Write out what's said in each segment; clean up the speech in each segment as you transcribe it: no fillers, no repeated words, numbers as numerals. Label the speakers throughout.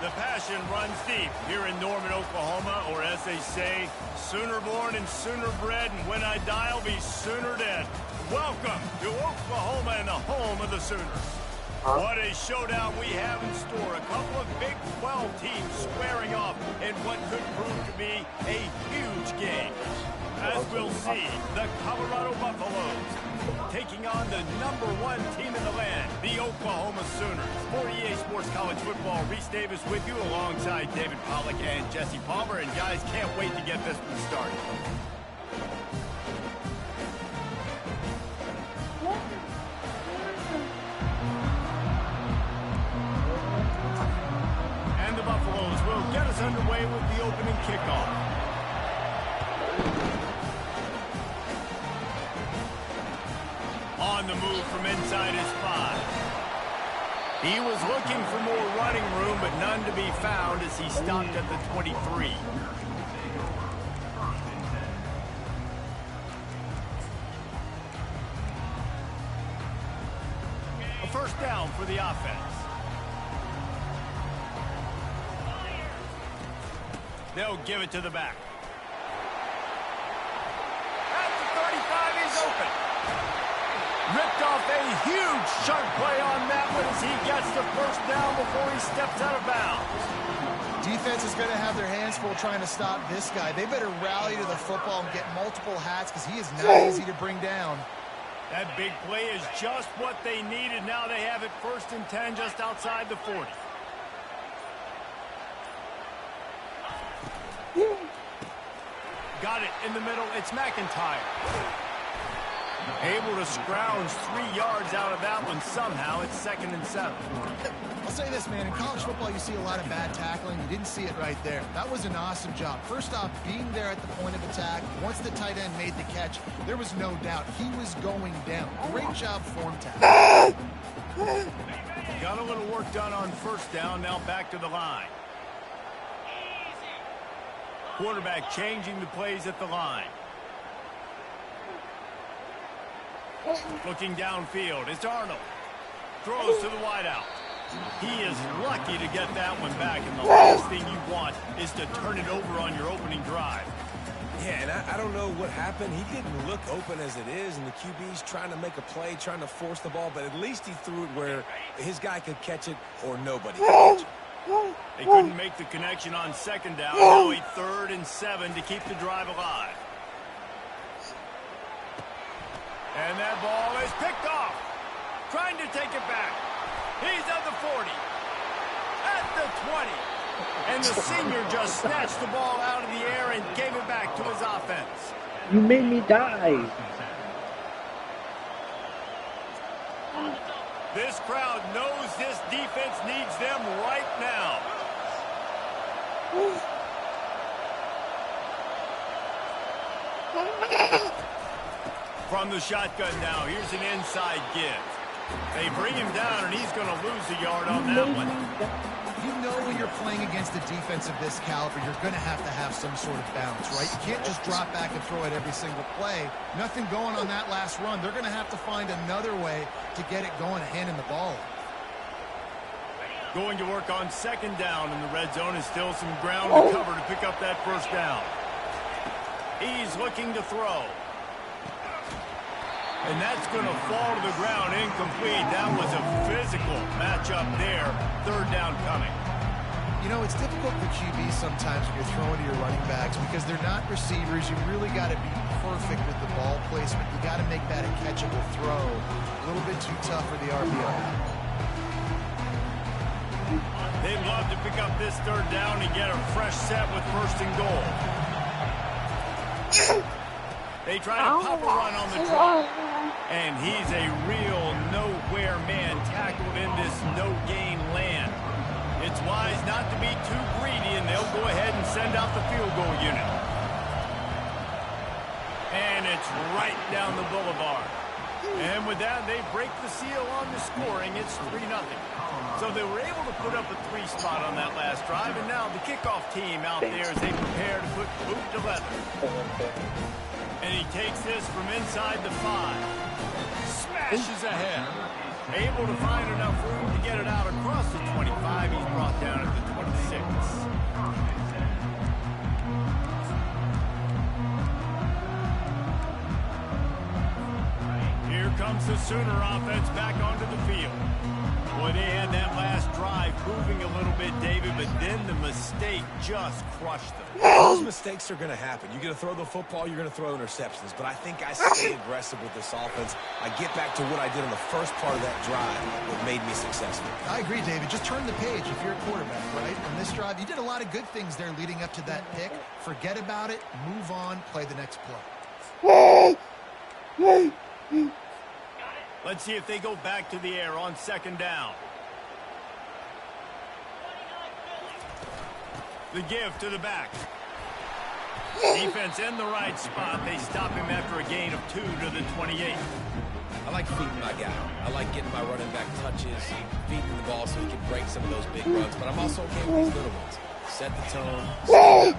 Speaker 1: The passion runs deep here in Norman, Oklahoma, or as they say, sooner born and sooner bred, and when I die, I'll be sooner dead. Welcome to Oklahoma and the home of the Sooners. What a showdown we have in store. A couple of Big 12 teams squaring off in what could prove to be a huge game. As we'll see, the Colorado Buffaloes taking on the #1 team in the land, the Oklahoma Sooners. For EA Sports College Football, Reese Davis with you alongside David Pollack and Jesse Palmer. And guys, can't wait to get this one started. And the Buffaloes will get us underway with the opening kickoff. On the move from inside his 5. He was looking for more running room, but none to be found as he stopped at the 23. A first down for the offense. They'll give it to the back. At the 35, he's open. Ripped off a huge chunk play on that one as he gets the first down before he steps out of bounds.
Speaker 2: Defense is going to have their hands full trying to stop this guy. They better rally to the football and get multiple hats because he is not easy to bring down.
Speaker 1: That big play is just what they needed. Now they have it 1st and 10 just outside the 40. Got it in the middle. It's McIntyre. Able to scrounge 3 yards out of that one somehow. It's 2nd and 7.
Speaker 2: I'll say this, man. In college football, you see a lot of bad tackling. You didn't see it right there. That was an awesome job. First off, being there at the point of attack. Once the tight end made the catch, there was no doubt he was going down. Great job form tackle.
Speaker 1: Got a little work done on first down. Now back to the line. Quarterback changing the plays at the line. Looking downfield, it's Arnold. Throws to the wideout. He is lucky to get that one back, and the last thing you want is to turn it over on your opening drive.
Speaker 3: Yeah, and I don't know what happened. He didn't look open as it is, and the QB's trying to make a play, trying to force the ball, but at least he threw it where his guy could catch it or nobody could catch it.
Speaker 1: They couldn't make the connection on 2nd down. Now a 3rd and 7 to keep the drive alive. And that ball is picked off. Trying to take it back. He's at the 40. At the 20. And the senior just snatched the ball out of the air and gave it back to his offense.
Speaker 4: You made me die.
Speaker 1: This crowd knows this defense needs them right now. From the shotgun now, here's an inside give. They bring him down, and he's going to lose a yard on that one.
Speaker 2: You know when you're playing against a defense of this caliber, you're going to have some sort of balance, right? You can't just drop back and throw it every single play. Nothing going on that last run. They're going to have to find another way to get it going, handing the ball.
Speaker 1: Going to work on 2nd down in the red zone, is still some ground to cover to pick up that first down. He's looking to throw. And that's going to fall to the ground incomplete. That was a physical matchup there. 3rd down coming.
Speaker 2: You know, it's difficult for QBs sometimes when you're throwing to your running backs because they're not receivers. You really got to be perfect with the ball placement. You got to make that a catchable throw. A little bit too tough for the RPO.
Speaker 1: They'd love to pick up this 3rd down and get a fresh set with 1st and goal. They try to pop a run on the draw. And he's a real nowhere man tackled in this no-gain land. It's wise not to be too greedy, and they'll go ahead and send out the field goal unit. And it's right down the boulevard. And with that, they break the seal on the scoring. It's 3-0. So they were able to put up a 3 spot on that last drive, and now the kickoff team out there as they prepare to put boot to leather. And he takes this from inside the 5. Smashes ahead. Able to find enough room to get it out across the 25. He's brought down at the brings the Sooner offense back onto the field. Boy, they had that last drive moving a little bit, David, but then the mistake just crushed them.
Speaker 3: Those mistakes are going to happen. You're going to throw the football, you're going to throw interceptions. But I think I stay aggressive with this offense. I get back to what I did on the first part of that drive that made me successful.
Speaker 2: I agree, David. Just turn the page if you're a quarterback, right? On this drive, you did a lot of good things there leading up to that pick. Forget about it, move on, play the next play.
Speaker 1: Let's see if they go back to the air on second down. The give to the back. Defense in the right spot. They stop him after a gain of 2 to the 28.
Speaker 3: I like feeding my guy. I like getting my running back touches, feeding the ball so he can break some of those big runs. But I'm also okay with these little ones. Set the tone, stay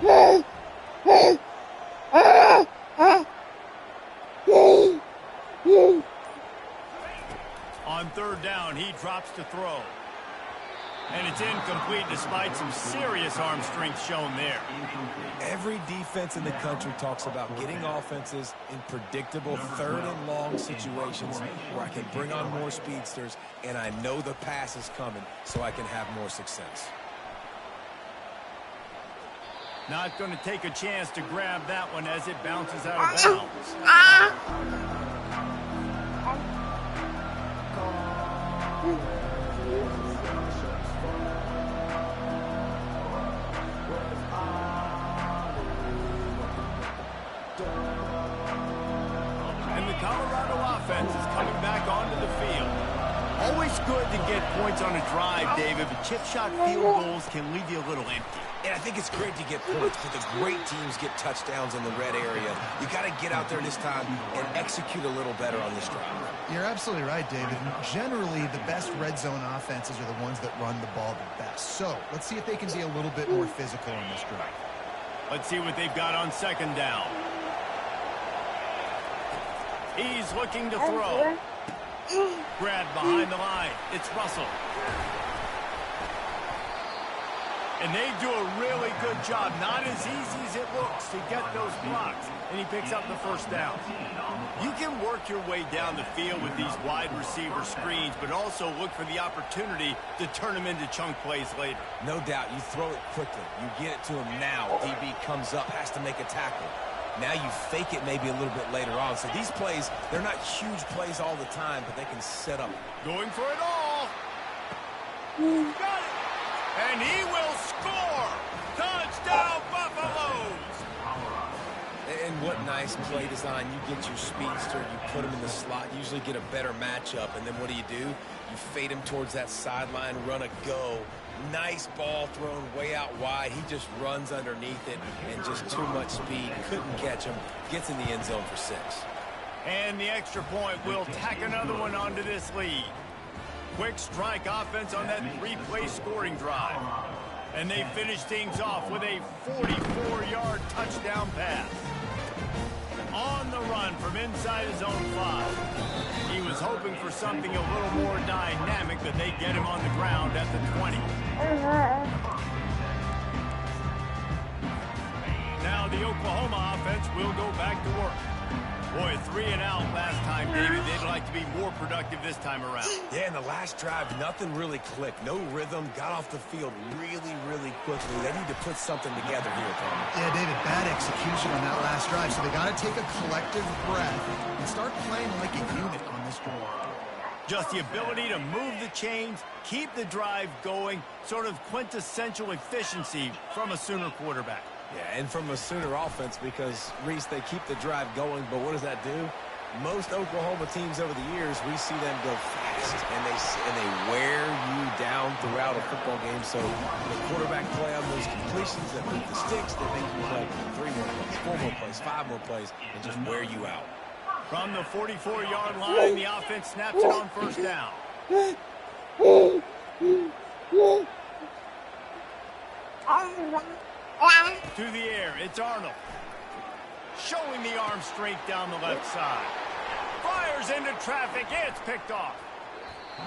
Speaker 3: balanced.
Speaker 1: On third down, he drops to throw. And it's incomplete despite some serious arm strength shown there.
Speaker 3: Every defense in the country talks about getting offenses in predictable third and long situations where I can bring on more speedsters and I know the pass is coming so I can have more success.
Speaker 1: Not going to take a chance to grab that one as it bounces out of bounds. And the Colorado offense is coming back onto the field. Always good to get points on a drive, David, but chip shot field goals can leave you a little empty.
Speaker 3: And I think it's great to get points, but the great teams get touchdowns in the red area. You got to get out there this time and execute a little better on this drive.
Speaker 2: You're absolutely right, David. Generally, the best red zone offenses are the ones that run the ball the best. So let's see if they can be a little bit more physical on this drive.
Speaker 1: Let's see what they've got on second down. He's looking to throw. Grabbed behind the line. It's Russell. And they do a really good job. Not as easy as it looks to get those blocks. And he picks up the first down. You can work your way down the field with these wide receiver screens, but also look for the opportunity to turn them into chunk plays later.
Speaker 3: No doubt. You throw it quickly. You get it to him now. DB comes up, has to make a tackle. Now you fake it maybe a little bit later on. So these plays, they're not huge plays all the time, but they can set up.
Speaker 1: Going for it all. Got it. And he will score. Touchdown, Buffaloes.
Speaker 3: And what nice play design. You get your speedster, you put him in the slot, usually get a better matchup. And then what do? You fade him towards that sideline, run a go. Nice ball thrown way out wide. He just runs underneath it and just too much speed. Couldn't catch him. Gets in the end zone for 6.
Speaker 1: And the extra point will tack another one onto this lead. Quick strike offense on that 3-play scoring drive. And they finish things off with a 44-yard touchdown pass. On the run from inside his own 5. He was hoping for something a little more dynamic, but they get him on the ground at the 20. Now the Oklahoma offense will go back to work. Boy, 3 and out last time, David. They'd like to be more productive this time around.
Speaker 3: Yeah, in the last drive, nothing really clicked. No rhythm. Got off the field really, really quickly. They need to put something together here, Tom.
Speaker 2: Yeah, David, bad execution on that last drive. So they got to take a collective breath and start playing like a unit on this drive.
Speaker 1: Just the ability to move the chains, keep the drive going, sort of quintessential efficiency from a Sooner quarterback.
Speaker 3: Yeah, and from a Sooner offense because, Reese, they keep the drive going, but what does that do? Most Oklahoma teams over the years, we see them go fast, and they wear you down throughout a football game. So the quarterback play on those completions that move the sticks, they make you play 3 more plays, 4 more plays, 5 more plays, and just wear you out.
Speaker 1: From the 44-yard line, the offense snaps it on first down. To the air, it's Arnold. Showing the arm strength down the left side. Fires into traffic, it's picked off.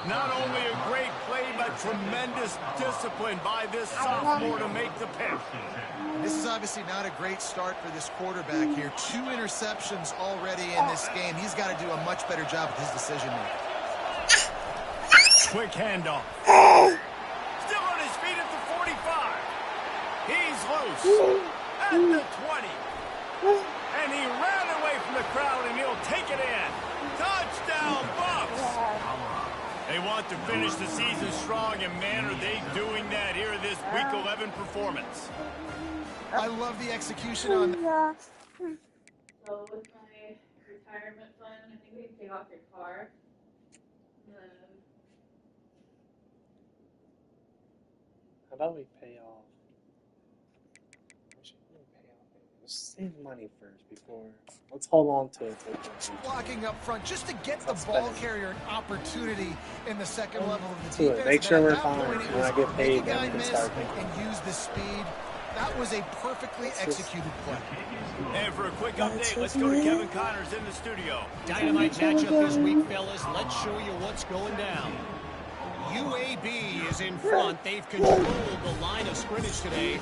Speaker 1: Not only a great play, but tremendous discipline by this sophomore to make the pick.
Speaker 2: This is obviously not a great start for this quarterback here. 2 interceptions already in this game. He's got to do a much better job with his decision-making.
Speaker 1: Quick handoff. Still on his feet at the 45. He's loose at the 20. And he ran away from the crowd, and he'll take it in. Touchdown, Bucks! They want to finish the season strong, and man, are they doing that here in this Week 11 performance.
Speaker 2: I love the execution on that.
Speaker 5: So with my retirement fund, I think we can pay off your car.
Speaker 4: How about we pay off? We should really pay off. Let's save money first before. Let's hold on to it.
Speaker 2: Blocking up front just to get the ball carrier an opportunity in the second level of the defense.
Speaker 4: Make sure we're
Speaker 2: At that
Speaker 4: fine.
Speaker 2: point, it
Speaker 4: When I
Speaker 2: was
Speaker 4: get paid,
Speaker 2: make a
Speaker 4: then
Speaker 2: guy
Speaker 4: we can
Speaker 2: miss
Speaker 4: start thinking.
Speaker 2: and use the speed. That was a perfectly executed play.
Speaker 1: And for a quick update, let's go to Kevin Connors in the studio.
Speaker 6: Dynamite matchup this week, fellas. Let's show you what's going down. UAB is in front. They've controlled the line of scrimmage today.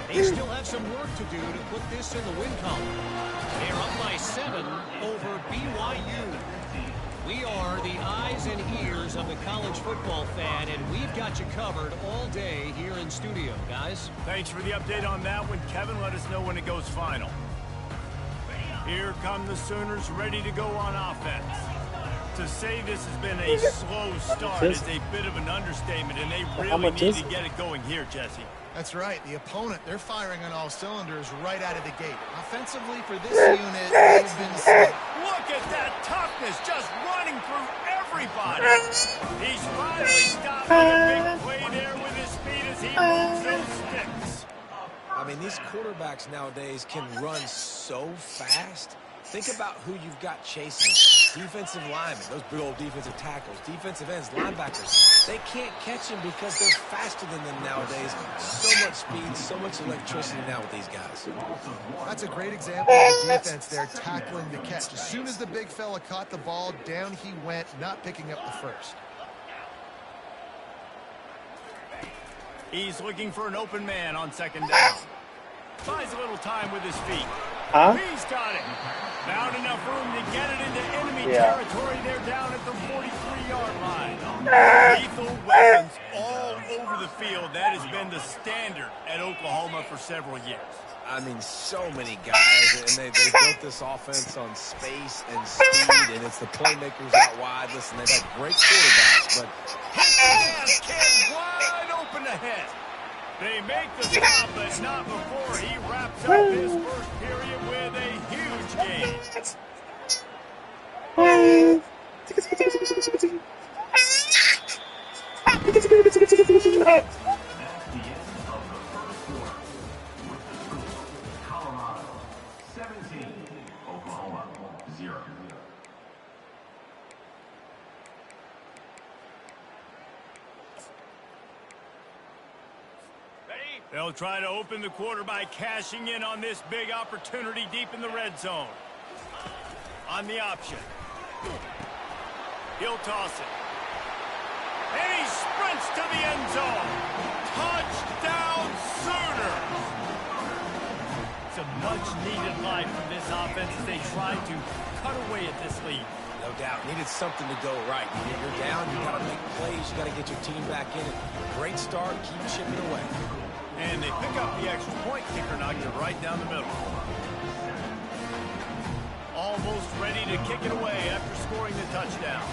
Speaker 6: They still have some work to do to put this in the win column. They're up by 7 over BYU. We are the eyes and ears of the college football fan, and we've got you covered all day here in studio, guys.
Speaker 1: Thanks for the update on that one, Kevin. Let us know when it goes final. Here come the Sooners ready to go on offense. To say this has been a slow start is a bit of an understatement, and they really need to get it going here, Jesse.
Speaker 2: That's right. The opponent, they're firing on all cylinders right out of the gate. Offensively for this unit, they've been set.
Speaker 1: Look at that toughness just running through everybody. He's finally stopped with a big play there with his speed as he moves those sticks.
Speaker 3: I mean, these quarterbacks nowadays can run so fast. Think about who you've got chasing. Defensive linemen, those big old defensive tackles, defensive ends, linebackers. They can't catch him because they're faster than them nowadays. So much speed, so much electricity now with these guys.
Speaker 2: That's a great example of the defense there tackling the catch. As soon as the big fella caught the ball, down he went, not picking up the first.
Speaker 1: He's looking for an open man on second down. Buys a little time with his feet. He's got it. Found enough room to get it into enemy territory. They're down at the 43-yard line. Lethal weapons all over the field. That has been the standard at Oklahoma for several years.
Speaker 3: I mean, so many guys, and they built this offense on space and speed, and it's the playmakers out wide. Listen, they've had great quarterbacks, but
Speaker 1: his kid wide open ahead. They make the stop, but not before he wraps up his first period with a huge gain.
Speaker 7: Colorado 17, Oklahoma 0.
Speaker 1: They'll try to open the quarter by cashing in on this big opportunity deep in the red zone. On the option. He'll toss it. And he sprints to the end zone. Touchdown Sooners! It's a much-needed life from this offense as they try to cut away at this lead.
Speaker 3: no doubt, needed something to go right. You're down, you got to make plays, you got to get your team back in it. Great start, keep chipping away.
Speaker 1: And they pick up the extra point. Kicker knocked it right down the middle. Almost ready to kick it away after scoring the touchdown.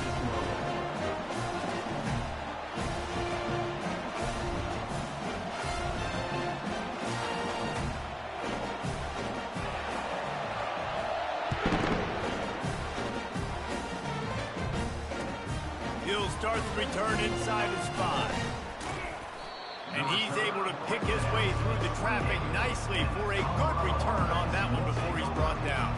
Speaker 1: He'll start the return inside his 5. And he's able to pick his way through the traffic nicely for a good return on that one before he's brought down.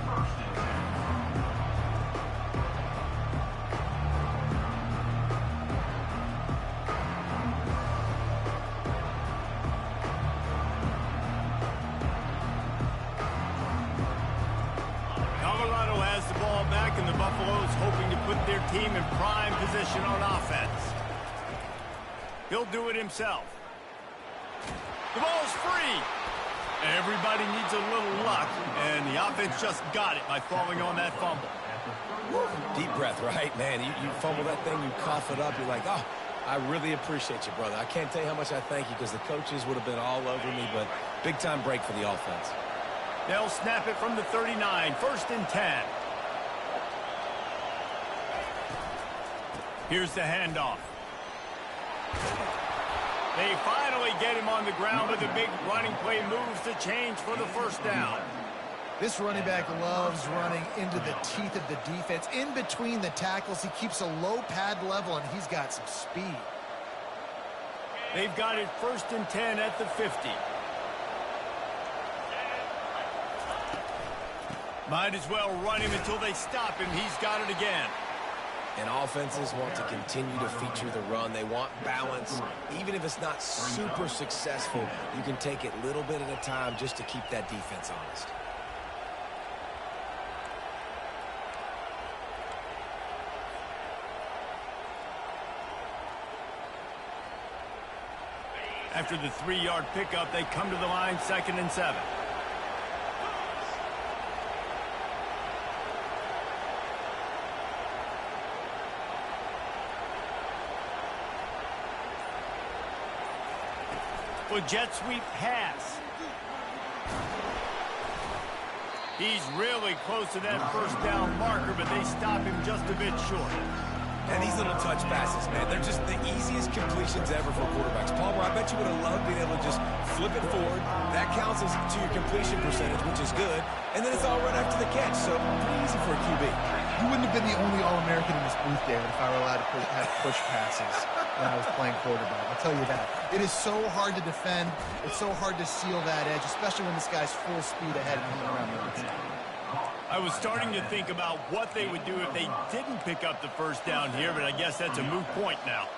Speaker 1: Colorado has the ball back, and the Buffaloes hoping to put their team in prime position on offense. He'll do it himself. The ball's free. Everybody needs a little luck, and the offense just got it by falling on that fumble.
Speaker 3: Deep breath, right? Man, you fumble that thing, you cough it up, you're like, oh, I really appreciate you, brother. I can't tell you how much I thank you because the coaches would have been all over me, but big-time break for the offense.
Speaker 1: They'll snap it from the 39, 1st and 10. Here's the handoff. They finally get him on the ground with a big running play moves to change for the 1st down.
Speaker 2: This running back loves running into the teeth of the defense. In between the tackles, he keeps a low pad level, and he's got some speed.
Speaker 1: They've got it 1st and 10 at the 50. Might as well run him until they stop him. He's got it again.
Speaker 3: And offenses want to continue to feature the run. They want balance. Even if it's not super successful, you can take it little bit at a time just to keep that defense honest.
Speaker 1: After the 3-yard pickup, they come to the line, 2nd and 7. With jet sweep pass. He's really close to that 1st down marker, but they stop him just a bit short.
Speaker 3: And these little touch passes, man, they're just the easiest completions ever for quarterbacks. Palmer, I bet you would have loved being able to just flip it forward. That counts as to your completion percentage, which is good. And then it's all right after the catch, so pretty easy for a QB.
Speaker 2: You wouldn't have been the only All-American in this booth, David, if I were allowed to have push passes when I was playing quarterback. I'll tell you that. It is so hard to defend. It's so hard to seal that edge, especially when this guy's full speed ahead coming around the outside.
Speaker 1: I was starting to think about what they would do if they didn't pick up the 1st down here, but I guess that's a moot point now.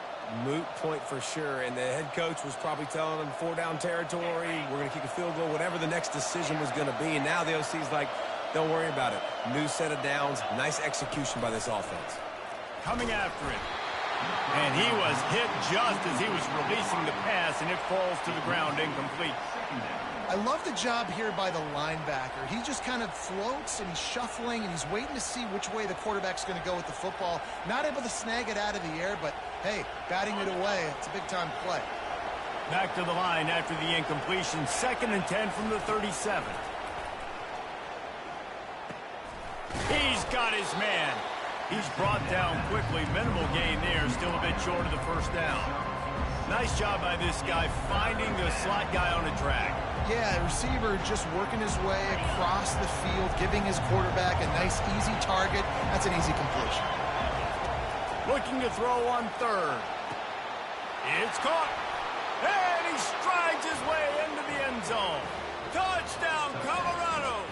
Speaker 3: Moot point for sure, and the head coach was probably telling them 4-down territory, we're going to kick a field goal, whatever the next decision was going to be, and now the OC's like, don't worry about it. New set of downs, nice execution by this offense.
Speaker 1: Coming after it. And he was hit just as he was releasing the pass, and it falls to the ground incomplete.
Speaker 2: I love the job here by the linebacker. He just kind of floats, and he's shuffling, and he's waiting to see which way the quarterback's going to go with the football. Not able to snag it out of the air, but, hey, batting it away, it's a big-time play.
Speaker 1: Back to the line after the incompletion. 2nd and 10 from the 37. He's got his man. He's brought down quickly. Minimal gain there. Still a bit short of the 1st down. Nice job by this guy finding the slot guy on a track.
Speaker 2: Yeah, receiver just working his way across the field, giving his quarterback a nice, easy target. That's an easy completion.
Speaker 1: Looking to throw on 3rd. It's caught. And he strides his way into the end zone. Touchdown, Colorado.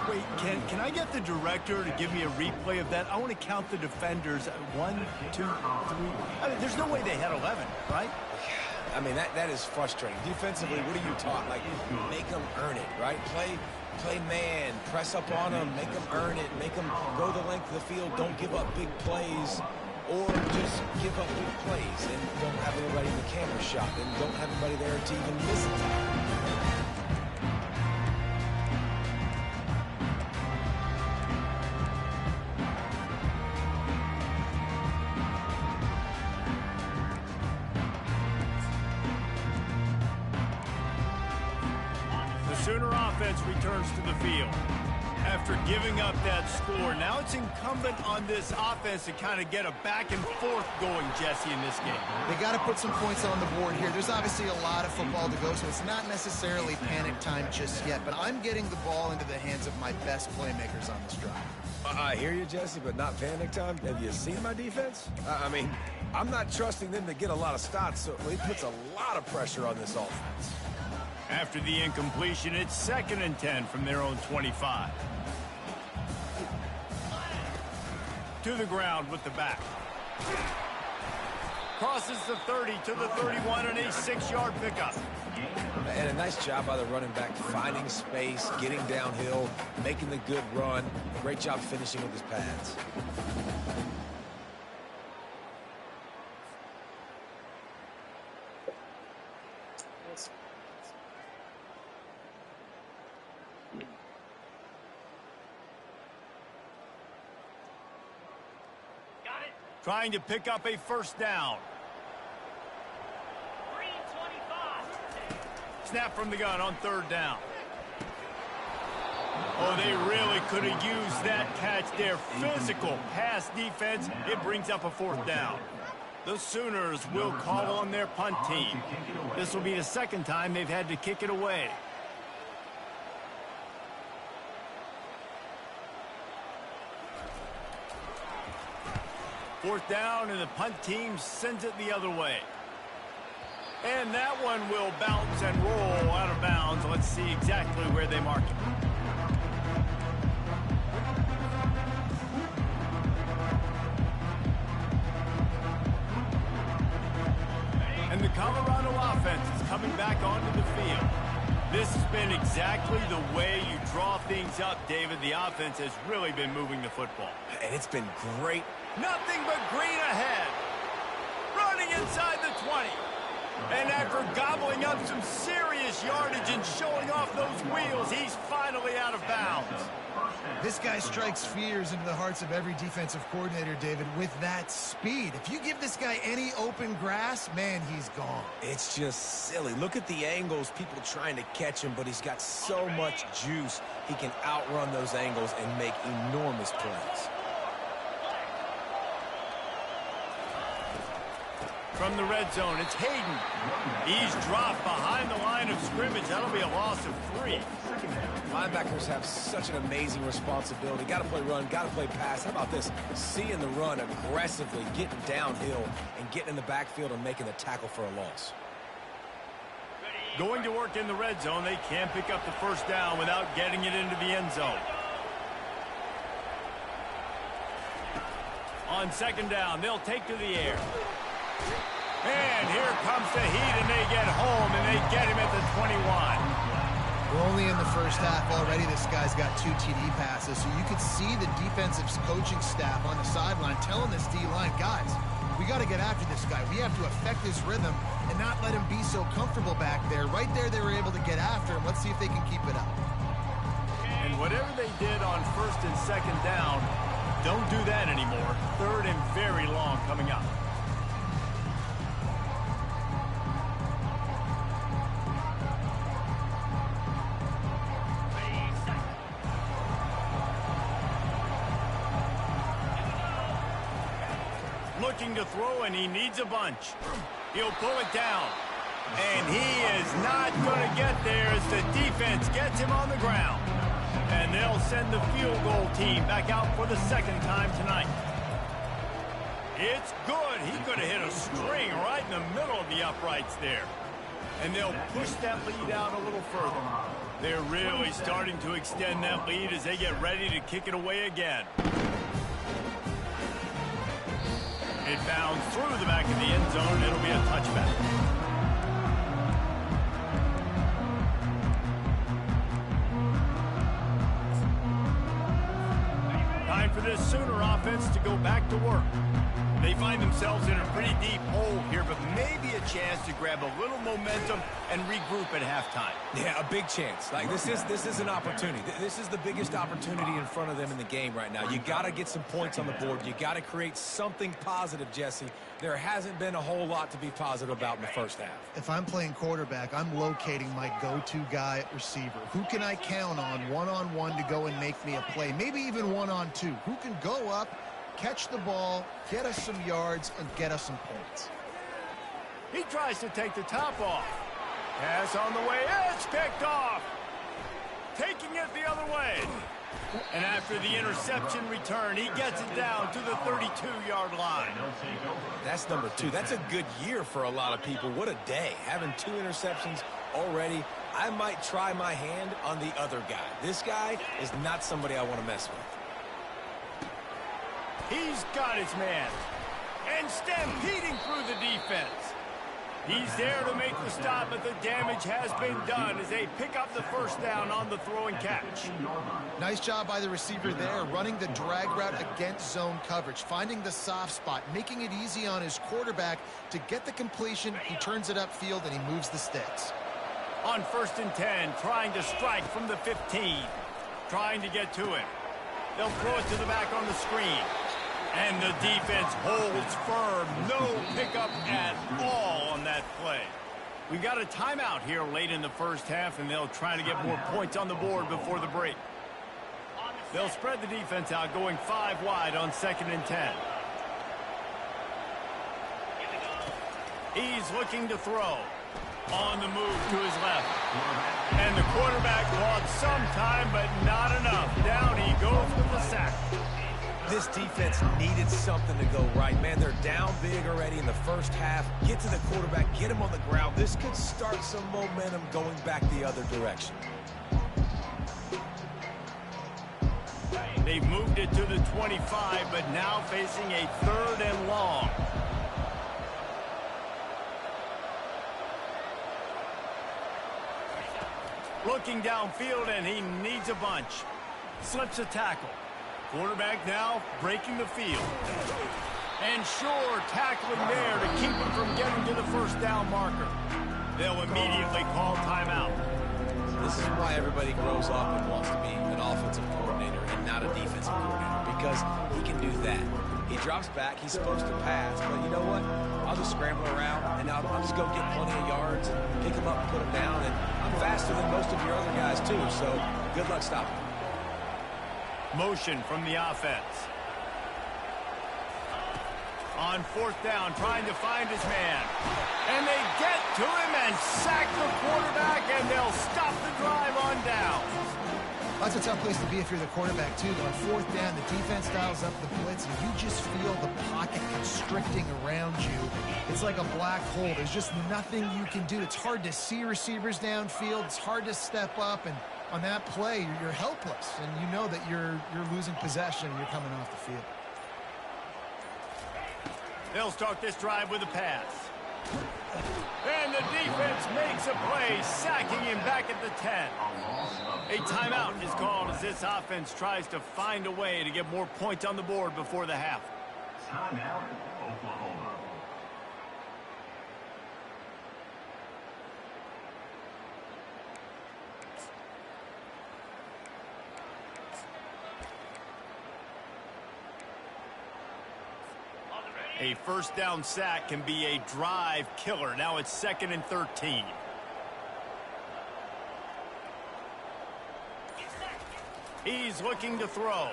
Speaker 1: Wait, can I get the director to give me a replay of that? I want to count the defenders. 1, 2, 3. I mean, there's no way they had 11, right?
Speaker 3: I mean, that is frustrating. Defensively, what are you taught? Like, make them earn it, right? Play man, press up on them, make them earn it, make them go the length of the field, don't give up big plays, or just give up big plays and don't have anybody in the camera shot and don't have anybody there to even miss it.
Speaker 1: Sooner offense returns to the field. After giving up that score, now it's incumbent on this offense to kind of get a back and forth going, Jesse, in this game.
Speaker 2: They got to put some points on the board here. There's obviously a lot of football to go, so it's not necessarily panic time just yet, but I'm getting the ball into the hands of my best playmakers on this drive.
Speaker 3: I hear you, Jesse, but not panic time. Have you seen my defense? I mean, I'm not trusting them to get a lot of stops, so it puts a lot of pressure on this offense.
Speaker 1: After the incompletion, it's 2nd and 10 from their own 25. To the ground with the back. Crosses the 30 to the 31 and a 6-yard pickup.
Speaker 3: And a nice job by the running back, finding space, getting downhill, making the good run. Great job finishing with his pads.
Speaker 4: That's
Speaker 1: Trying to pick up a first down. Snap from the gun on third down. Oh, they really could have used that catch there. Physical pass defense. It brings up a fourth down. The Sooners will call on their punt team. This will be the second time they've had to kick it away. Fourth down, and the punt team sends it the other way. And that one will bounce and roll out of bounds. Let's see exactly where they mark it. And the Colorado offense is coming back onto the field. This has been exactly the way you draw things up, David. The offense has really been moving the football.
Speaker 3: And it's been great.
Speaker 1: Nothing but green ahead. Running inside the 20. And after gobbling up some serious yardage and showing off those wheels, he's finally out of bounds.
Speaker 2: This guy strikes fears into the hearts of every defensive coordinator, David, with that speed. If you give this guy any open grass, man, he's gone.
Speaker 3: It's just silly. Look at the angles, people trying to catch him, but he's got so much juice. He can outrun those angles and make enormous plays.
Speaker 1: From the red zone, it's Hayden. He's dropped behind the line of scrimmage. That'll be a loss of 3.
Speaker 3: Linebackers have such an amazing responsibility. Got to play run, got to play pass. How about this? Seeing the run aggressively, getting downhill, and getting in the backfield and making the tackle for a loss.
Speaker 1: Going to work in the red zone. They can't pick up the first down without getting it into the end zone. On second down, they'll take to the air. And here comes the heat, and they get home, and they get him at the 21.
Speaker 2: We're only in the first half already. This guy's got 2 TD passes, so you could see the defensive coaching staff on the sideline telling this D-line, guys, we got to get after this guy. We have to affect his rhythm and not let him be so comfortable back there. Right there, they were able to get after him. Let's see if they can keep it up.
Speaker 1: And whatever they did on first and second down, don't do that anymore. Third and very long coming up. Looking to throw, and he needs a bunch. He'll pull it down. And he is not going to get there as the defense gets him on the ground. And they'll send the field goal team back out for the second time tonight. It's good. He could have hit a string right in the middle of the uprights there. And they'll push that lead out a little further. They're really starting to extend that lead as they get ready to kick it away again. It bounds through the back of the end zone. It'll be a touchback. Time for this Sooner offense to go back to work. They find themselves in a pretty deep hole here, but maybe a chance to grab a little momentum and regroup at halftime.
Speaker 3: Yeah, a big chance. Like this is an opportunity. This is the biggest opportunity in front of them in the game right now. You got to get some points on the board. You got to create something positive, Jesse. There hasn't been a whole lot to be positive about in the first half.
Speaker 2: If I'm playing quarterback, I'm locating my go-to guy at receiver. Who can I count on one-on-one to go and make me a play? Maybe even one-on-two. Who can go up, catch the ball, get us some yards, and get us some points?
Speaker 1: He tries to take the top off. Pass on the way. It's picked off. Taking it the other way. And after the interception return, he gets it down to the 32-yard line.
Speaker 3: That's number 2. That's a good year for a lot of people. What a day. Having 2 interceptions already. I might try my hand on the other guy. This guy is not somebody I want to mess with.
Speaker 1: He's got his man. And stampeding through the defense. He's there to make the stop, but the damage has been done as they pick up the first down on the throw and catch.
Speaker 2: Nice job by the receiver there, running the drag route against zone coverage, finding the soft spot, making it easy on his quarterback to get the completion. He turns it upfield and he moves the sticks.
Speaker 1: On 1st and 10, trying to strike from the 15. Trying to get to it. They'll throw it to the back on the screen. And the defense holds firm. No pickup at all on that play. We got a timeout here late in the first half, and they'll try to get more points on the board before the break. They'll spread the defense out, going 5 wide on 2nd and 10. He's looking to throw. On the move to his left. And the quarterback lost some time, but not enough. Down he goes with the sack.
Speaker 3: This defense needed something to go right. Man, they're down big already in the first half. Get to the quarterback, get him on the ground. This could start some momentum going back the other direction.
Speaker 1: They've moved it to the 25, but now facing a 3rd and long. Looking downfield, and he needs a bunch. Slips a tackle. Quarterback now breaking the field. And sure, tackling there to keep him from getting to the 1st down marker. They'll immediately call timeout.
Speaker 3: This is why everybody grows up and wants to be an offensive coordinator and not a defensive coordinator, because he can do that. He drops back, he's supposed to pass, but you know what? I'll just scramble around, and I'll just go get plenty of yards and pick him up and put him down, and I'm faster than most of your other guys, too, so good luck stopping him.
Speaker 1: Motion from the offense. On 4th down, trying to find his man. And they get to him and sack the quarterback, and they'll stop the drive on down.
Speaker 2: That's a tough place to be if you're the quarterback, too. On 4th down, the defense dials up the blitz, and you just feel the pocket constricting around you. It's like a black hole. There's just nothing you can do. It's hard to see receivers downfield. It's hard to step up, and on that play, you're helpless, and you know that you're losing possession and you're coming off the field.
Speaker 1: They'll start this drive with a pass. And the defense makes a play, sacking him back at the 10. A timeout is called as this offense tries to find a way to get more points on the board before the half.
Speaker 7: Timeout, Oklahoma.
Speaker 1: A 1st down sack can be a drive killer. Now it's 2nd and 13. He's looking to throw.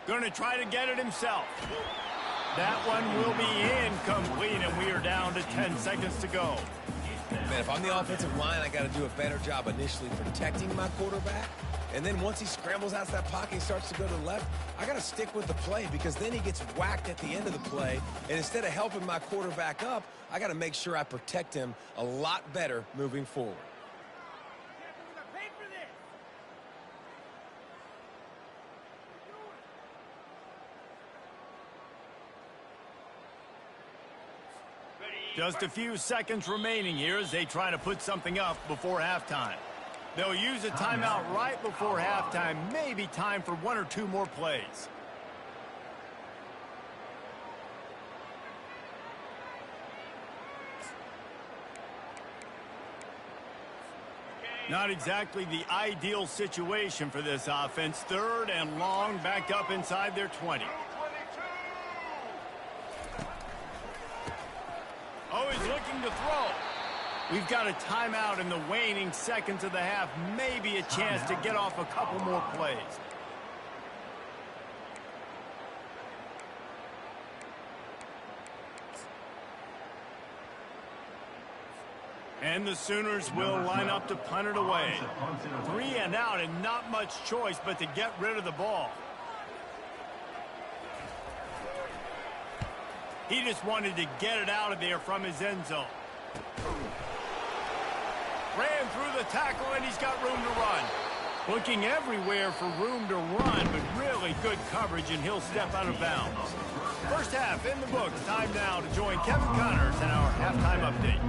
Speaker 1: Going to try to get it himself. That one will be incomplete, and we are down to 10 seconds to go.
Speaker 3: Man, if I'm the offensive line, I got to do a better job initially protecting my quarterback. And then once he scrambles out of that pocket, he starts to go to the left, I got to stick with the play, because then he gets whacked at the end of the play. And instead of helping my quarterback up, I got to make sure I protect him a lot better moving forward.
Speaker 1: Just a few seconds remaining here as they try to put something up before halftime. They'll use a timeout right before halftime. Maybe time for 1 or 2 more plays. Not exactly the ideal situation for this offense. 3rd and long, backed up inside their 20. Oh, he's looking to throw. We've got a timeout in the waning seconds of the half. Maybe a chance to get off a couple more plays. And the Sooners will line up to punt it away. 3 and out, and not much choice but to get rid of the ball. He just wanted to get it out of there from his end zone. Ran through the tackle, and he's got room to run. Looking everywhere for room to run, but really good coverage, and he'll step out of bounds. First half in the books. Time now to join Kevin Connors in our halftime update.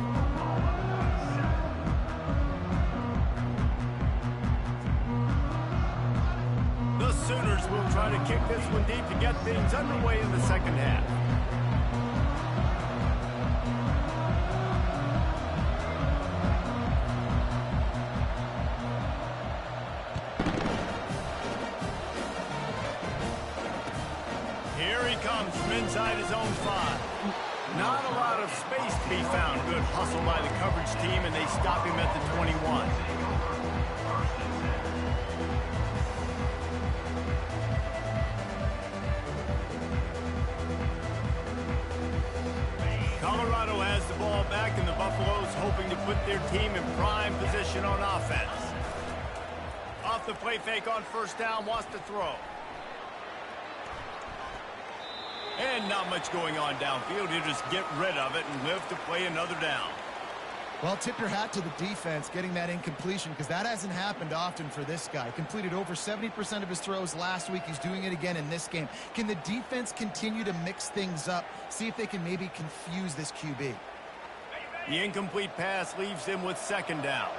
Speaker 1: The Sooners will try to kick this one deep to get things underway in the second half.
Speaker 7: 1
Speaker 1: zone 5. Not a lot of space to be found. Good hustle by the coverage team, and they stop him at the 21. Colorado has the ball back, and the Buffaloes hoping to put their team in prime position on offense. Off the play fake on first down, wants to throw. And not much going on downfield. He'll just get rid of it and live to play another down.
Speaker 2: Well, tip your hat to the defense getting that incompletion, because that hasn't happened often for this guy. Completed over 70% of his throws last week. He's doing it again in this game. Can the defense continue to mix things up? See if they can maybe confuse this QB.
Speaker 1: The incomplete pass leaves him with second down.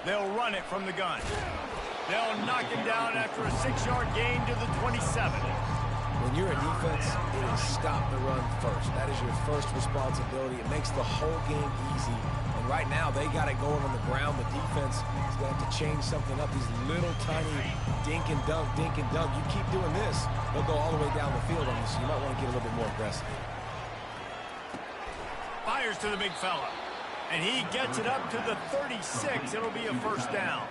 Speaker 1: They'll run it from the gun. They'll knock him down after a 6-yard gain to the 27.
Speaker 3: When you're a defense, it is stop the run first. That is your first responsibility. It makes the whole game easy. And right now, they got it going on the ground. The defense is going to have to change something up. These little tiny dink and dunk, dink and dunk. You keep doing this, they'll go all the way down the field on you, so you might want to get a little bit more aggressive.
Speaker 1: Fires to the big fella. And he gets it up to the 36. It'll be a first down.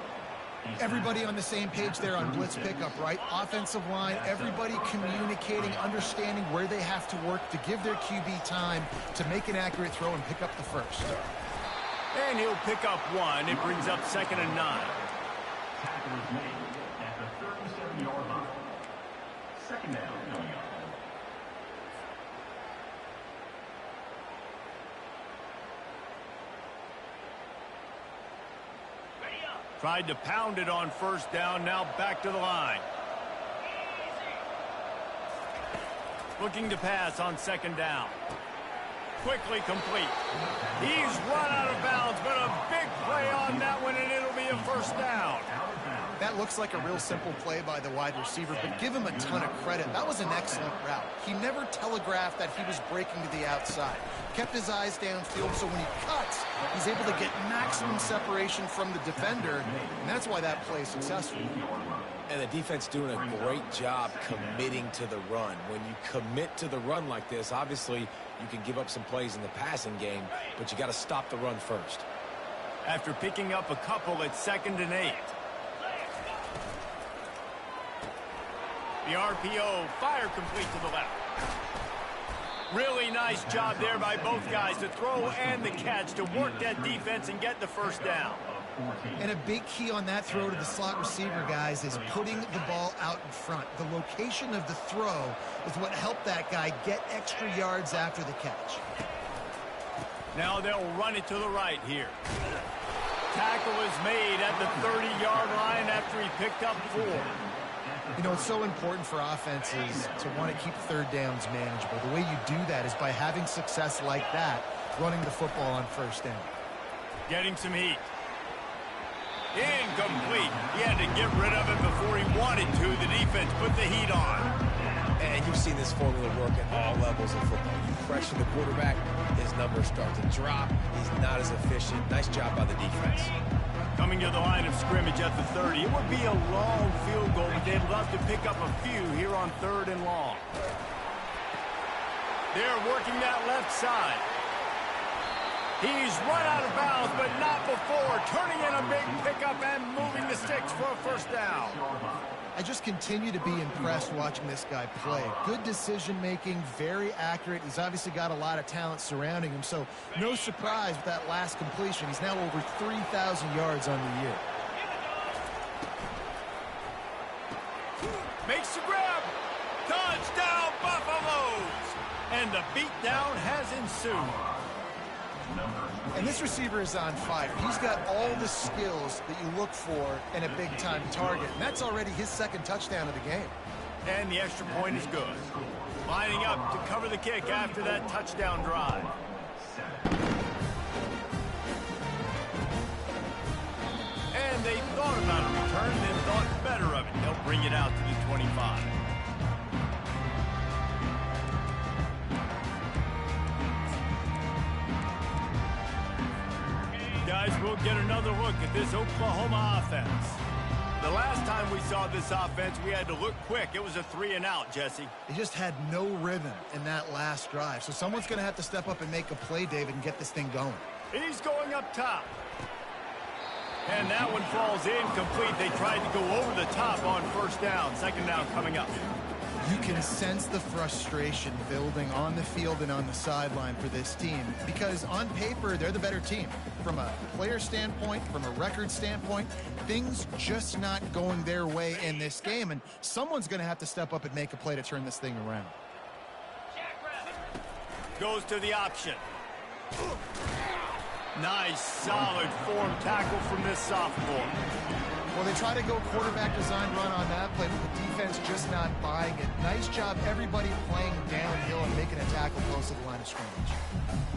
Speaker 2: Everybody on the same page there on blitz pickup, right? Offensive line, everybody communicating, understanding where they have to work to give their QB time to make an accurate throw and pick up the first.
Speaker 1: And he'll pick up one. It brings up 2nd and 9.
Speaker 7: Tackle is made at the 37-yard line. Second down coming up.
Speaker 1: Tried to pound it on first down, now back to the line. Looking to pass on 2nd down. Quickly complete. He's run out of bounds, but a big play on that one, and it'll be a first down.
Speaker 2: That looks like a real simple play by the wide receiver, but give him a ton of credit. That was an excellent route. He never telegraphed that he was breaking to the outside. Kept his eyes downfield, so when he cuts, he's able to get maximum separation from the defender, and that's why that play is successful.
Speaker 3: And the defense doing a great job committing to the run. When you commit to the run like this, obviously you can give up some plays in the passing game, but you got to stop the run first.
Speaker 1: After picking up a couple at 2nd and 8. The RPO, fire complete to the left. Really nice job there by both guys to throw and the catch to work that defense and get the first down.
Speaker 2: And a big key on that throw to the slot receiver, guys, is putting the ball out in front. The location of the throw is what helped that guy get extra yards after the catch.
Speaker 1: Now they'll run it to the right here. Tackle is made at the 30-yard line after he picked up 4.
Speaker 2: You know, it's so important for offenses to want to keep third downs manageable. The way you do that is by having success like that, running the football on first down.
Speaker 1: Getting some heat. Incomplete. He had to get rid of it before he wanted to. The defense put the heat on.
Speaker 3: And you've seen this formula work at all levels of football. You pressure the quarterback, his numbers start to drop. He's not as efficient. Nice job by the defense.
Speaker 1: Coming to the line of scrimmage at the 30. It would be a long field goal, but they'd love to pick up a few here on 3rd and long. They're working that left side. He's run out of bounds, but not before. Turning in a big pickup and moving the sticks for a first down.
Speaker 2: I just continue to be impressed watching this guy play. Good decision-making, very accurate. He's obviously got a lot of talent surrounding him, so no surprise with that last completion. He's now over 3,000 yards on the year.
Speaker 1: Makes the grab. Touchdown, Buffaloes! And the beatdown has ensued.
Speaker 2: And this receiver is on fire. He's got all the skills that you look for in a big-time target. And that's already his 2nd touchdown of the game.
Speaker 1: And the extra point is good. Lining up to cover the kick after that touchdown drive. And they thought about a return, then thought better of it. They'll bring it out to the 25. Guys, we'll get another look at this Oklahoma offense. The last time we saw this offense, we had to look quick. It was a 3-and-out, Jesse.
Speaker 2: They just had no rhythm in that last drive. So someone's going to have to step up and make a play, David, and get this thing going.
Speaker 1: He's going up top. And that one falls incomplete. They tried to go over the top on first down. Second down coming up.
Speaker 2: You can sense the frustration building on the field and on the sideline for this team because on paper, they're the better team. From a player standpoint, from a record standpoint, things just not going their way in this game, and someone's going to have to step up and make a play to turn this thing around.
Speaker 1: Goes to the option. Nice, solid form tackle from this sophomore.
Speaker 2: Well, they try to go quarterback design run on that play, but the defense just not buying it. Nice job, everybody playing downhill and making a tackle close to the line of scrimmage.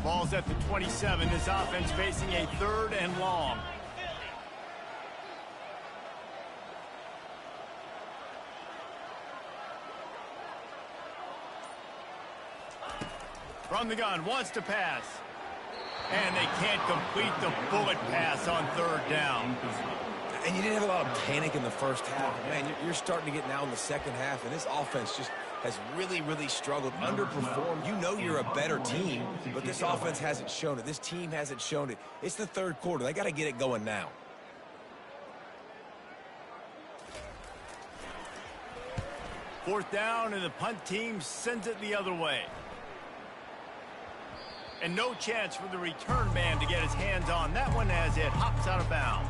Speaker 1: Ball's at the 27. This offense facing a 3rd and long. From the gun, wants to pass. And they can't complete the bullet pass on 3rd down.
Speaker 3: And you didn't have a lot of panic in the first half. Man, you're starting to get now in the second half, and this offense just has really, really struggled, underperformed. You know you're a better team, but this offense hasn't shown it. This team hasn't shown it. It's the 3rd quarter. They got to get it going now.
Speaker 1: Fourth down, and the punt team sends it the other way. And no chance for the return man to get his hands on that one as it hops out of bounds.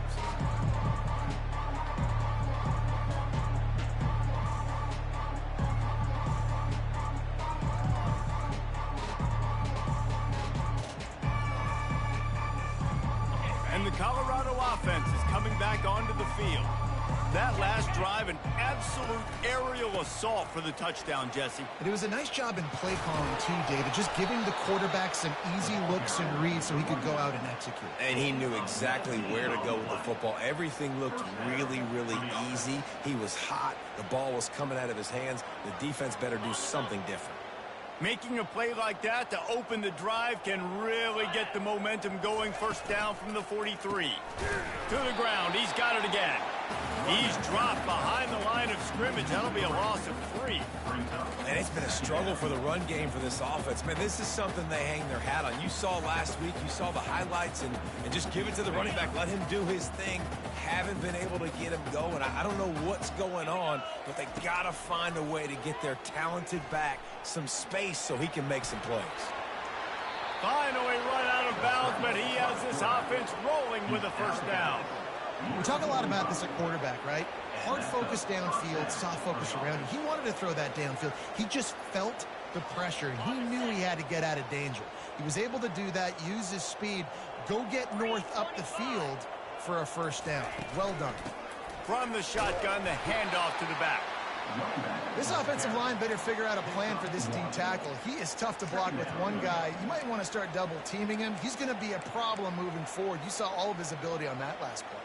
Speaker 1: And the Colorado offense is coming back onto the field. That last drive, an absolute aerial assault for the touchdown, Jesse.
Speaker 2: And it was a nice job in play calling, too, David, just giving the quarterback some easy looks and reads so he could go out and execute.
Speaker 3: And he knew exactly where to go with the football. Everything looked really, really easy. He was hot. The ball was coming out of his hands. The defense better do something different.
Speaker 1: Making a play like that to open the drive can really get the momentum going. First down from the 43. To the ground. He's got it again. He's dropped behind the line of scrimmage. That'll be a loss of 3.
Speaker 3: And it's been a struggle for the run game for this offense. Man, this is something they hang their hat on. You saw last week, you saw the highlights, and just give it to the running back. Let him do his thing. Haven't been able to get him going. I don't know what's going on, but they got to find a way to get their talented back some space so he can make some plays.
Speaker 1: Finally run out of bounds, but he has this offense rolling with a first down.
Speaker 2: We talk a lot about this at quarterback, right? Hard focus downfield, soft focus around. He wanted to throw that downfield. He just felt the pressure, and he knew he had to get out of danger. He was able to do that, use his speed, go get north up the field for a first down. Well done.
Speaker 1: From the shotgun, the handoff to the back.
Speaker 2: This offensive line better figure out a plan for this D tackle. He is tough to block with one guy. You might want to start double teaming him. He's going to be a problem moving forward. You saw all of his ability on that last play.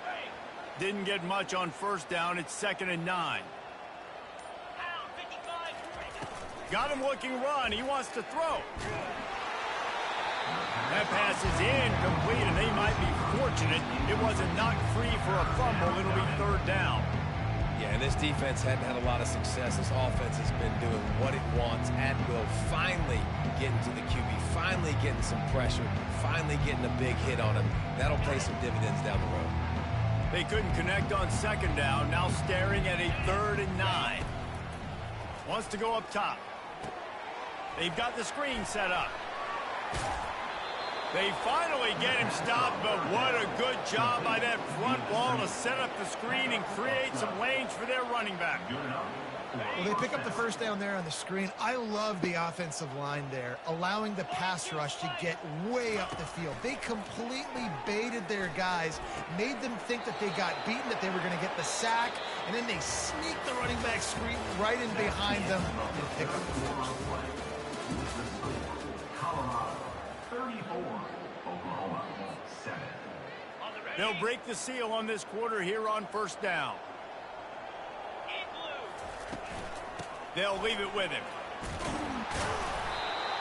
Speaker 1: Didn't get much on first down. It's 2nd and 9. Got him looking run. He wants to throw. That pass is incomplete, and they might be fortunate it wasn't knocked free for a fumble. It'll be 3rd down.
Speaker 3: Yeah, and this defense hadn't had a lot of success. This offense has been doing what it wants at will. Finally getting to the QB, finally getting some pressure, finally getting a big hit on him. That'll pay some dividends down the road.
Speaker 1: They couldn't connect on 2nd down. Now staring at a 3rd and 9. Wants to go up top. They've got the screen set up. They finally get him stopped, but what a good job by that front wall to set up the screen and create some lanes for their running back.
Speaker 2: Well, they pick up the first down there on the screen. I love the offensive line there, allowing the pass rush to get way up the field. They completely baited their guys, made them think that they got beaten, that they were going to get the sack, and then they sneaked the running back screen right in behind them and pick up the first.
Speaker 7: Colorado 34, Oklahoma 7.
Speaker 1: They'll break the seal on this quarter here on first down. They'll leave it with him.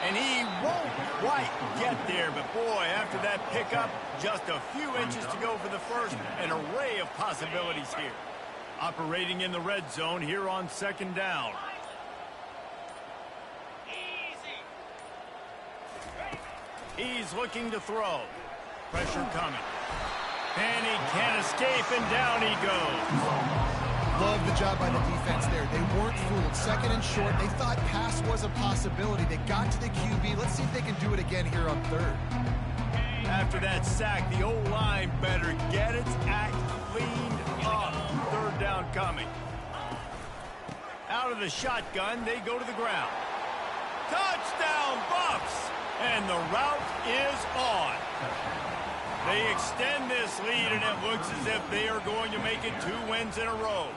Speaker 1: And he won't quite get there, but boy, after that pickup, just a few inches to go for the first, an array of possibilities here. Operating in the red zone here on second down. He's looking to throw. Pressure coming. And he can't escape, and down he goes.
Speaker 2: Love the job by the defense there. They weren't fooled. Second and short. They thought pass was a possibility. They got to the QB. Let's see if they can do it again here on third.
Speaker 1: After that sack, the O-line better get its act cleaned up. Third down coming. Out of the shotgun, they go to the ground. Touchdown, Bucks! And the route is on. They extend this lead, and it looks as if they are going to make it 2 wins in a row.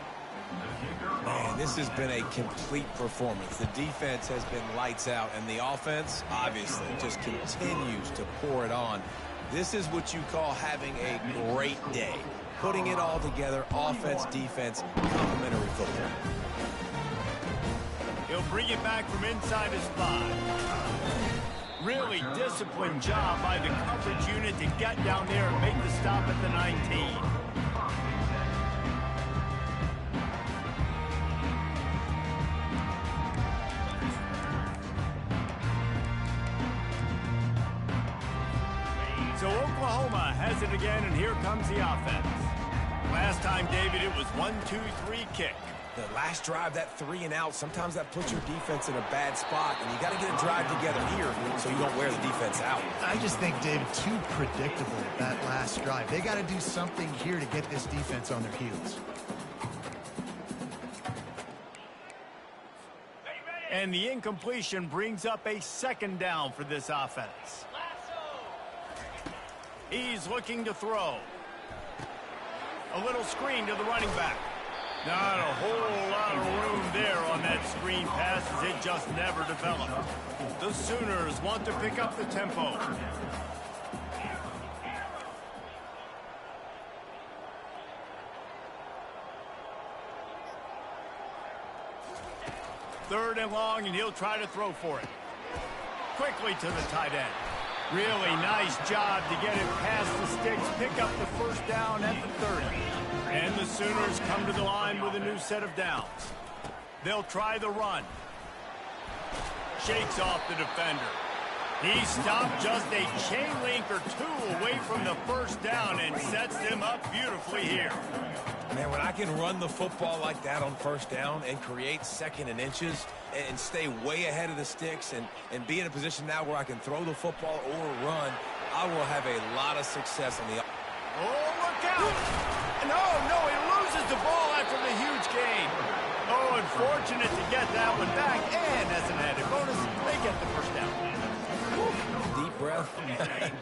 Speaker 3: Man, this has been a complete performance. The defense has been lights out, and the offense, obviously, just continues to pour it on. This is what you call having a great day. Putting it all together, offense, defense, complementary football.
Speaker 1: He'll bring it back from inside his 5. Really disciplined job by the coverage unit to get down there and make the stop at the 19. So Oklahoma has it again, and here comes the offense. Last time, David, it was 1-2-3 kick.
Speaker 3: The last drive, that 3 and out, sometimes that puts your defense in a bad spot, and you got to get a drive together here so you don't wear the defense out.
Speaker 2: I just think, David, too predictable, that last drive. They got to do something here to get this defense on their heels.
Speaker 1: And the incompletion brings up a second down for this offense. He's looking to throw. A little screen to the running back. Not a whole lot of room there on that screen pass, as it just never developed. The Sooners want to pick up the tempo. Third and long, and he'll try to throw for it. Quickly to the tight end. Really nice job to get it past the sticks, pick up the first down at the 30. And the Sooners come to the line with a new set of downs. They'll try the run. Shakes off the defender. He stopped just a chain link or 2 away from the first down and sets them up beautifully here.
Speaker 3: Man, when I can run the football like that on first down and create second and inches and stay way ahead of the sticks and be in a position now where I can throw the football or run, I will have a lot of success on the...
Speaker 1: Oh, look out! No, he loses the ball after the huge gain. Oh, unfortunate to get that one back, and as an added bonus, they get the first down.
Speaker 3: Deep breath,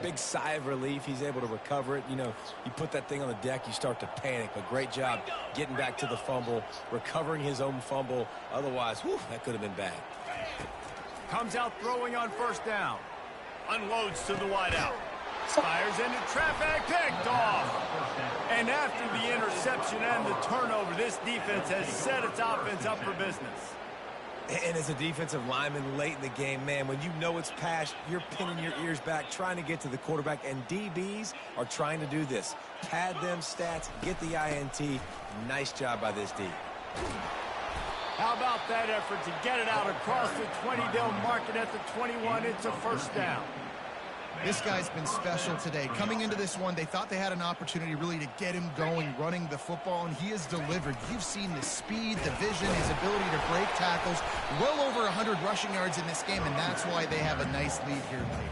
Speaker 3: big sigh of relief. He's able to recover it. You know, you put that thing on the deck, you start to panic, but great job getting back to the fumble, recovering his own fumble. Otherwise, whew, that could have been bad.
Speaker 1: Comes out throwing on first down. Unloads to the wideout. Fires into traffic, picked off. And after the interception and the turnover, this defense has set its offense up for business.
Speaker 3: And as a defensive lineman late in the game, man, when you know it's past, you're pinning your ears back, trying to get to the quarterback, and DBs are trying to do this. Pad them stats, get the INT. Nice job by this D.
Speaker 1: How about that effort to get it out across the 20? They'll mark it at the 21. It's a first down.
Speaker 2: This guy's been special today. Coming into this one, they thought they had an opportunity really to get him going, running the football, and he has delivered. You've seen the speed, the vision, his ability to break tackles. Well over 100 rushing yards in this game, and that's why they have a nice lead here late.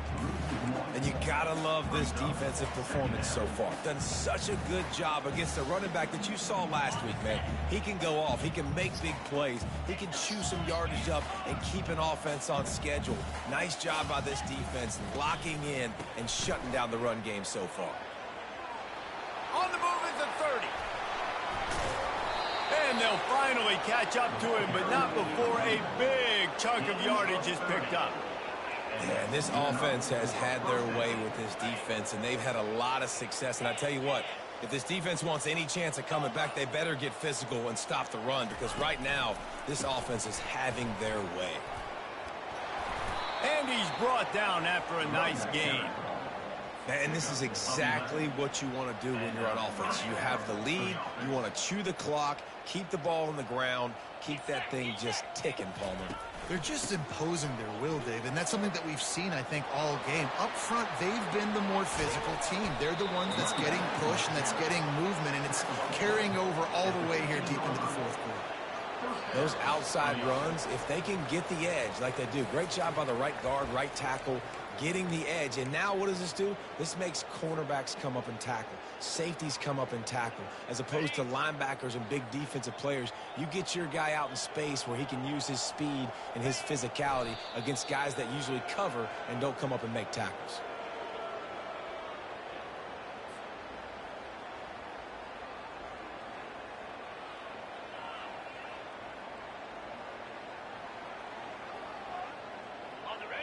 Speaker 3: And you gotta love this defensive performance so far. Done such a good job against the running back that you saw last week, man. He can go off. He can make big plays. He can chew some yardage up and keep an offense on schedule. Nice job by this defense locking in and shutting down the run game so far.
Speaker 1: On the move is the 30. And they'll finally catch up to him, but not before a big chunk of yardage is picked up.
Speaker 3: Yeah, this offense has had their way with this defense, and they've had a lot of success. And I tell you what, if this defense wants any chance of coming back, they better get physical and stop the run, because right now, this offense is having their way.
Speaker 1: And he's brought down after a nice gain.
Speaker 3: And this is exactly what you want to do when you're on offense. You have the lead. You want to chew the clock, keep the ball on the ground, keep that thing just ticking, Palmer.
Speaker 2: They're just imposing their will, Dave, and that's something that we've seen, I think, all game. Up front, they've been the more physical team. They're the ones that's getting pushed and that's getting movement, and it's carrying over all the way here deep into the fourth quarter.
Speaker 3: Those outside runs, if they can get the edge like they do, great job by the right guard, right tackle, getting the edge. And now what does this do? This makes cornerbacks come up and tackle. Safeties come up and tackle. As opposed to linebackers and big defensive players, you get your guy out in space where he can use his speed and his physicality against guys that usually cover and don't come up and make tackles.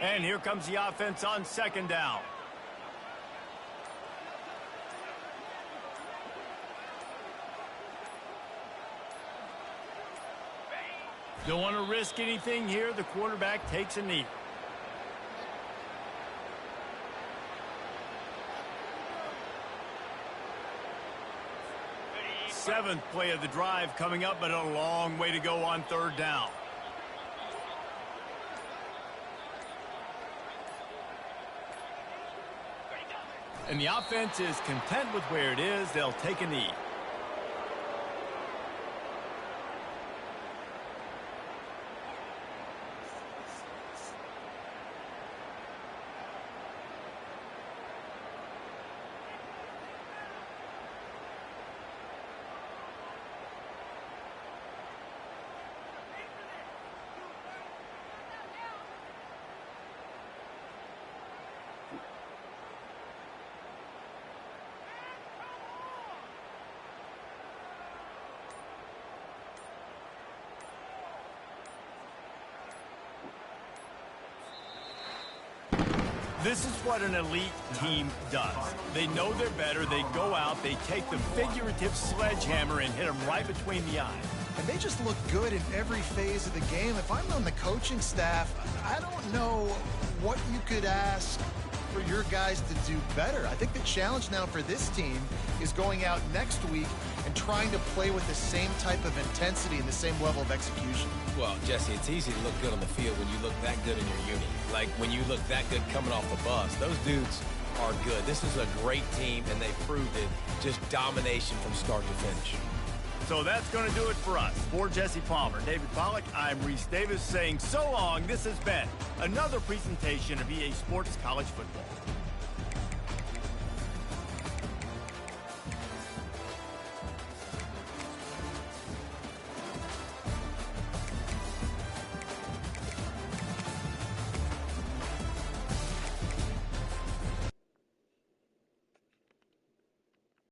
Speaker 1: And here comes the offense on second down. Don't want to risk anything here. The quarterback takes a knee. Seventh play of the drive coming up, but a long way to go on third down. And the offense is content with where it is. They'll take a knee. This is what an elite team does. They know they're better. They go out. They take the figurative sledgehammer and hit them right between the eyes.
Speaker 2: And they just look good in every phase of the game. If I'm on the coaching staff, I don't know what you could ask for your guys to do better. I think the challenge now for this team is going out next week and trying to play with the same type of intensity and the same level of execution.
Speaker 3: Well, Jesse, it's easy to look good on the field when you look that good in your unit. Like when you look that good coming off the bus. Those dudes are good. This is a great team, and they proved it. Just domination from start to finish.
Speaker 1: So that's going to do it for us. For Jesse Palmer, David Pollack, I'm Reese Davis saying so long. This has been another presentation of EA Sports College Football.